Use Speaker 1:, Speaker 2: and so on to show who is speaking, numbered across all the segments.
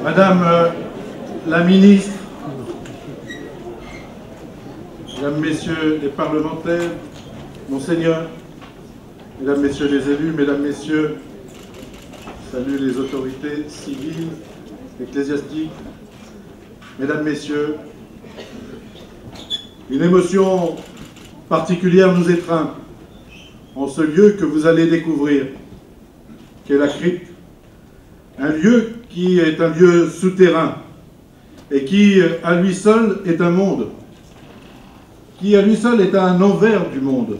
Speaker 1: Madame la ministre, Mesdames, Messieurs les parlementaires, Monseigneur, Mesdames, Messieurs les élus, Mesdames, Messieurs, salut les autorités civiles, ecclésiastiques, Mesdames, Messieurs, une émotion particulière nous étreint en ce lieu que vous allez découvrir, qu'est la crypte. Un lieu qui est un lieu souterrain et qui, à lui seul, est un monde, qui, à lui seul, est un envers du monde.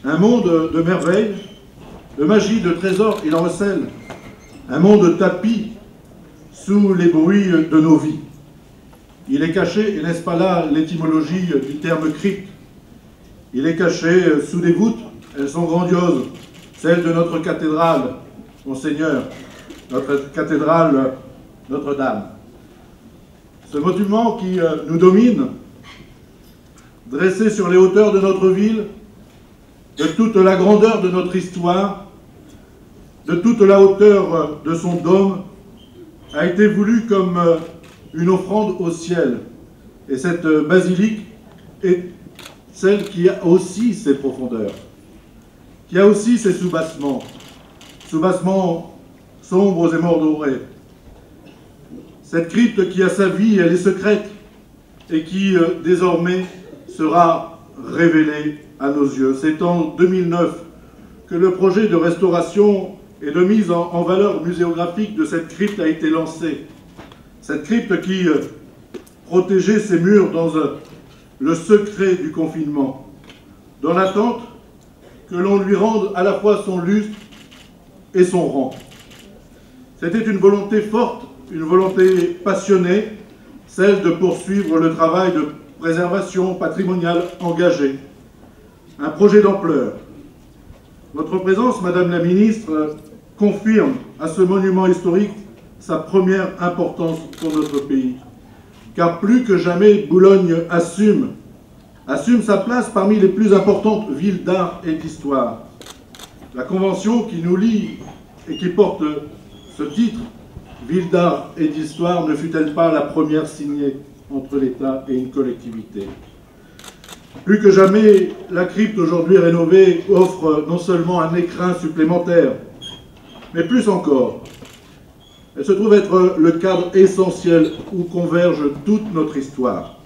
Speaker 1: Un monde de merveilles, de magie, de trésors, il en recèle. Un monde tapi sous les bruits de nos vies. Il est caché, et n'est-ce pas là l'étymologie du terme crypte? Il est caché sous des voûtes, elles sont grandioses, celles de notre cathédrale, Monseigneur, notre cathédrale Notre-Dame. Ce monument qui nous domine, dressé sur les hauteurs de notre ville, de toute la grandeur de notre histoire, de toute la hauteur de son dôme, a été voulu comme une offrande au ciel. Et cette basilique est celle qui a aussi ses profondeurs, qui a aussi ses soubassements sombres et mordorés. Cette crypte qui a sa vie, elle est secrète, et qui désormais sera révélée à nos yeux. C'est en 2009 que le projet de restauration et de mise en valeur muséographique de cette crypte a été lancé. Cette crypte qui protégeait ses murs dans le secret du confinement, dans l'attente que l'on lui rende à la fois son lustre et son rang. C'était une volonté forte, une volonté passionnée, celle de poursuivre le travail de préservation patrimoniale engagé. Un projet d'ampleur. Votre présence, Madame la Ministre, confirme à ce monument historique sa première importance pour notre pays. Car plus que jamais, Boulogne assume sa place parmi les plus importantes villes d'art et d'histoire. La convention qui nous lie et qui porte ce titre, Ville d'art et d'histoire, ne fut-elle pas la première signée entre l'État et une collectivité? Plus que jamais, la crypte aujourd'hui rénovée offre non seulement un écrin supplémentaire, mais plus encore, elle se trouve être le cadre essentiel où converge toute notre histoire.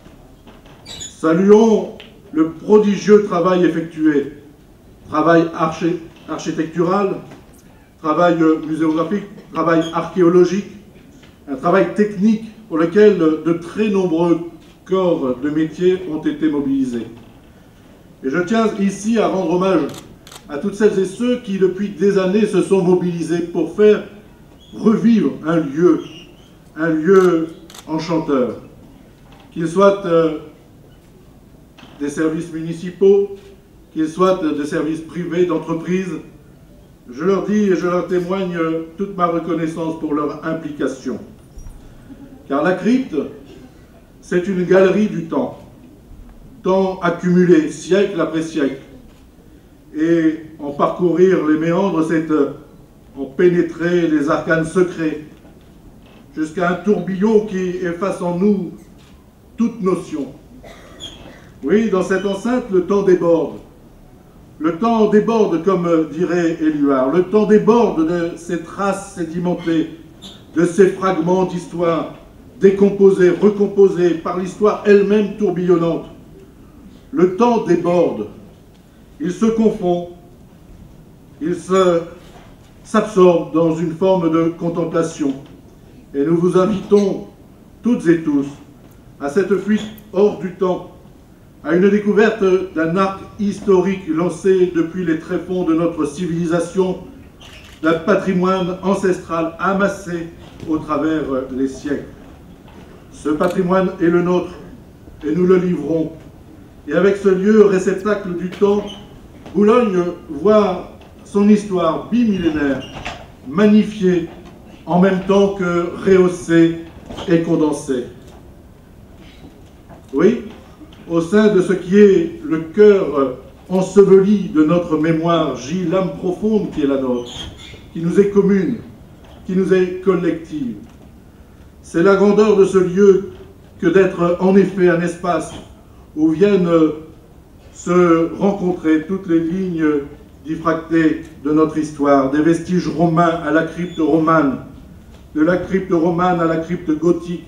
Speaker 1: Saluons le prodigieux travail effectué, travail architectural, travail muséographique, travail archéologique, un travail technique pour lequel de très nombreux corps de métier ont été mobilisés. Et je tiens ici à rendre hommage à toutes celles et ceux qui, depuis des années, se sont mobilisés pour faire revivre un lieu enchanteur, qu'il soit des services municipaux, qu'il soit des services privés, d'entreprises. Je leur dis et je leur témoigne toute ma reconnaissance pour leur implication. Car la crypte, c'est une galerie du temps accumulé, siècle après siècle. Et en parcourir les méandres, c'est en pénétrer les arcanes secrets, jusqu'à un tourbillon qui efface en nous toute notion. Oui, dans cette enceinte, le temps déborde. Le temps déborde, comme dirait Éluard. Le temps déborde de ces traces sédimentées, de ces fragments d'histoire décomposés, recomposés par l'histoire elle-même tourbillonnante. Le temps déborde. Il se confond. Il s'absorbe dans une forme de contemplation. Et nous vous invitons, toutes et tous, à cette fuite hors du temps, à une découverte d'un arc historique lancé depuis les tréfonds de notre civilisation, d'un patrimoine ancestral amassé au travers les siècles. Ce patrimoine est le nôtre, et nous le livrons. Et avec ce lieu réceptacle du temps, Boulogne voit son histoire bimillénaire magnifiée en même temps que rehaussée et condensée. Oui, au sein de ce qui est le cœur enseveli de notre mémoire, gît l'âme profonde qui est la nôtre, qui nous est commune, qui nous est collective. C'est la grandeur de ce lieu que d'être en effet un espace où viennent se rencontrer toutes les lignes diffractées de notre histoire, des vestiges romains à la crypte romane, de la crypte romane à la crypte gothique,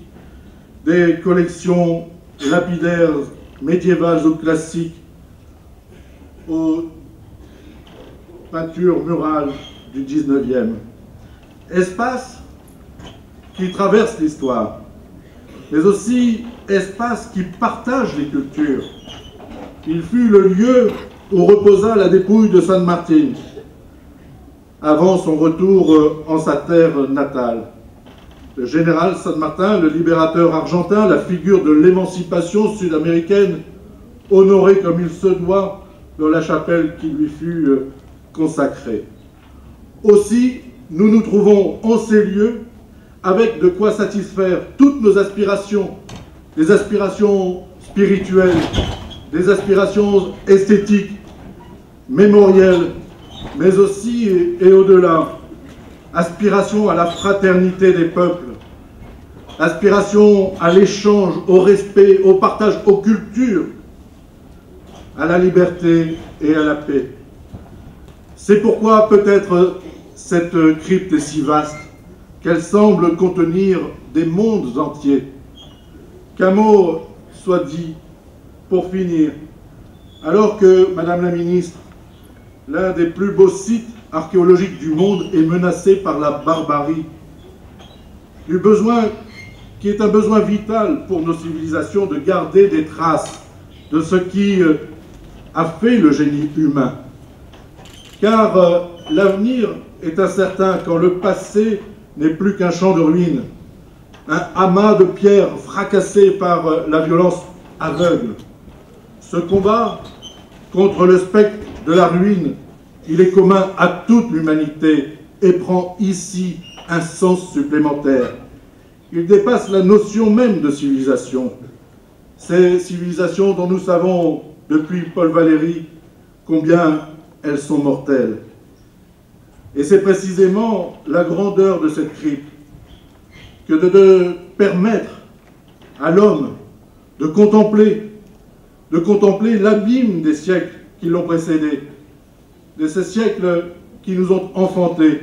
Speaker 1: des collections lapidaires médiévales ou classiques, aux peintures murales du 19e. Espace qui traverse l'histoire, mais aussi espace qui partage les cultures. Il fut le lieu où reposa la dépouille de San Martin, avant son retour en sa terre natale. Le général San Martin, le libérateur argentin, la figure de l'émancipation sud-américaine, honoré comme il se doit dans la chapelle qui lui fut consacrée. Aussi, nous nous trouvons en ces lieux avec de quoi satisfaire toutes nos aspirations, des aspirations spirituelles, des aspirations esthétiques, mémorielles, mais aussi et au-delà, aspiration à la fraternité des peuples, aspiration à l'échange, au respect, au partage, aux cultures, à la liberté et à la paix. C'est pourquoi peut-être cette crypte est si vaste qu'elle semble contenir des mondes entiers. Qu'un mot soit dit pour finir, alors que, Madame la Ministre, l'un des plus beaux sites archéologiques du monde est menacé par la barbarie, du besoin qui est un besoin vital pour nos civilisations de garder des traces de ce qui a fait le génie humain. Car l'avenir est incertain quand le passé n'est plus qu'un champ de ruines, un amas de pierres fracassées par la violence aveugle. Ce combat contre le spectre de la ruine, il est commun à toute l'humanité et prend ici un sens supplémentaire. Il dépasse la notion même de civilisation. Ces civilisations dont nous savons depuis Paul Valéry combien elles sont mortelles. Et c'est précisément la grandeur de cette crypte que de permettre à l'homme de contempler l'abîme des siècles qui l'ont précédé, de ces siècles qui nous ont enfantés,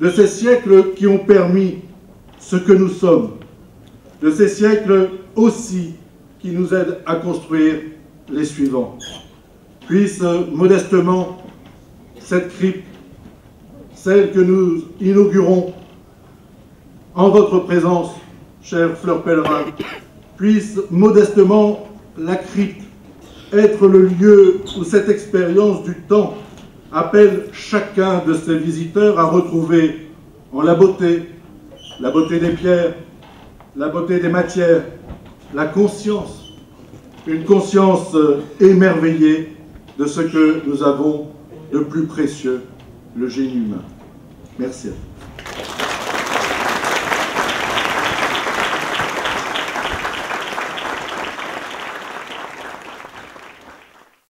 Speaker 1: de ces siècles qui ont permis ce que nous sommes, de ces siècles aussi qui nous aident à construire les suivants. Puisse modestement cette crypte, celle que nous inaugurons en votre présence, chère Fleur Pellerin, puisse modestement la crypte être le lieu où cette expérience du temps appelle chacun de ses visiteurs à retrouver en la beauté des pierres, la beauté des matières, la conscience, une conscience émerveillée de ce que nous avons de plus précieux, le génie humain. Merci à vous.